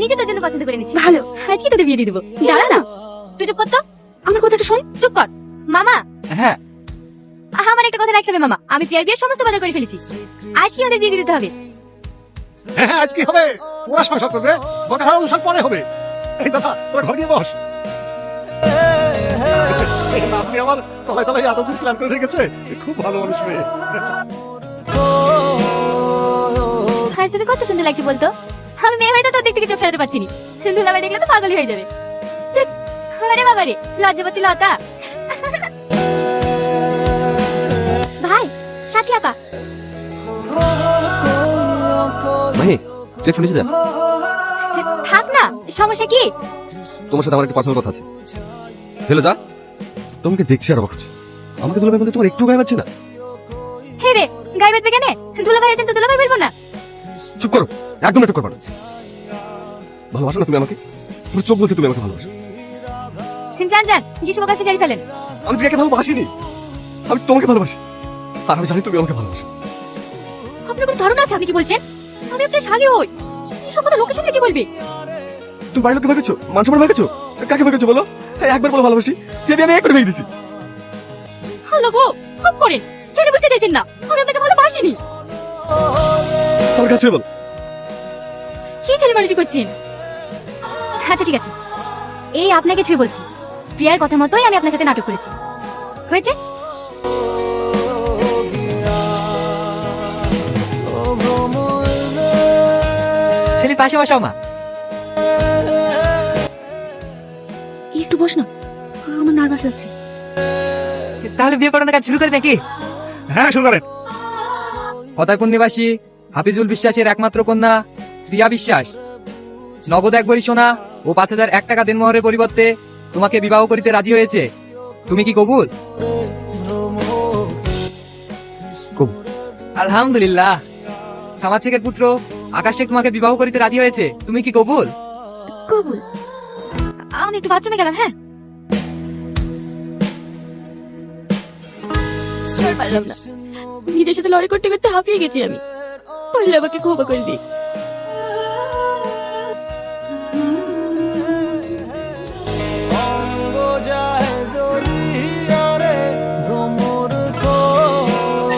নিজে তোর জন্য পছন্দ করে নিচ্ছি। ভালো, আজকে তোদের বিয়ে দিয়ে দেবো। দাঁড়া না, তুই চুপ কর তো, আমার কথা একটু শোন। চুপ কর মামা। হ্যাঁ আমার একটা কথা রাখতে হবে মামা, আমি প্রিয়ার বিয়ের সমস্ত বাজার করে ফেলেছি। আজকে ওদের বিয়ে দিয়ে দিতে হবে। হ্যাঁ আজ কি হবে? ওরা সংসার করবে, বকা খাওয়া অনুষ্ঠান পরে হবে। এই চাচা তোরা ঘর গিয়ে বস। আপনি আমার তলায় তলায় এতদিন প্ল্যান করে রেখেছে, খুব ভালো মানুষ মেয়ে। আজ তোদের কত সুন্দর লাগছে বলতো। আমি মেয়ে হয়তো তোর দিক থেকে চোখ সরাতে পারছি না, দুলাভাই দেখলে তো পাগলই হয়ে যাবে। ধ্যাৎ, আরে বাবা রে, লজ্জাবতী লতা। ভাই, সাথী আপা। মাহি তুই একটু নিচে যা, থাক না, সমস্যা কি? তোমার সাথে আমার একটু পার্সোনাল কথা আছে। হেলো যা। তোমাকে দেখছি আর অবাক হচ্ছে, আমাকে দুলাভাই বলতে তোমার একটু গায়ে পাচ্ছে না। হে রে, গায়ে বাঁধবে কেন? দুলাভাই আছেন তো দুলাভাই বলবো না? চুপ করো, একদম নাটক করবা না। ভালোবাসো না তুমি আমাকে? পুরো চোখ বলছে তুমি আমাকে ভালোবাসো। জান জান, গ্রীষ্ম কাছে চাই ফেলেন। আমি প্রিয়াকে ভালোবাসিনি, আমি তোমাকে ভালোবাসি, আর আমি জানি তুমি আমাকে ভালোবাসো। আপনার কোনো ধারণা আছে আপনি কি বলছেন? আমি আপনার শালি হই, এইসব কথা লোকে শুনলে কি বলবে? তুমি বাড়ির লোককে ভেবেছো, মান সম্মান ভেবেছো, কাকে ভেবেছো বলো? একবার বলো ভালোবাসি, আমি এক করে ভেঙে দিছি। হ্যালো গো, খুব করেন, কেন বুঝতে চাইছেন না? আমি আপনাকে ভালোবাসিনি। আমার কাছে বলো। কি ছেলে মানুষই করছেন? আচ্ছা ঠিক আছে, এই আপনাকে ছুঁয়ে বলছি, প্রিয়ার কথা মতোই আমি আপনার সাথে নাটক করেছি। হয়েছে? ছেলের পাশে বসাও মা। একটু বস না, আমার নার্ভাস লাগছে। তাহলে বিয়ে পড়ানোর কাজ শুরু করে নাকি? হ্যাঁ শুরু করেন। ফতেপুর নিবাসী হাফিজুল বিশ্বাসের একমাত্র কন্যা প্রিয়া বিশ্বাস নগদ 1 ভরি সোনা ও 5,001 টাকা দেনমোহরের পরিবর্তে তোমাকে বিবাহ করিতে রাজি হয়েছে। তুমি কি কবুল? আলহামদুলিল্লাহ। সামাদ শেখের পুত্র আকাশ শেখ তোমাকে বিবাহ করিতে রাজি হয়েছে। তুমি কি কবুল? কবুল। আমি একটু বাথরুমে গেলাম। হ্যাঁ, আর পারলাম না, নিজের সাথে লড়াই করতে করতে হাঁপিয়ে গেছি আমি। পারলে আমাকে ক্ষমা করে দিস।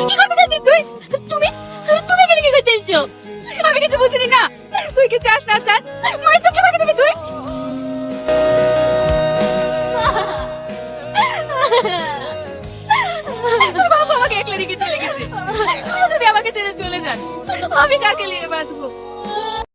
কি করতে যাবি তুই? তুমি তুমি এখানে কি করতে এসেছো? আমি কিছু বুঝিনি না। তুই কি চাস না চাস, মায়ের চোখে মাকে দিবি তুই? তোর বাবা আমাকে একলা রেখে চলে গেছে। তুই যদি আমাকে ছেড়ে চলে যান, আমি কাকে নিয়ে বাঁচবো?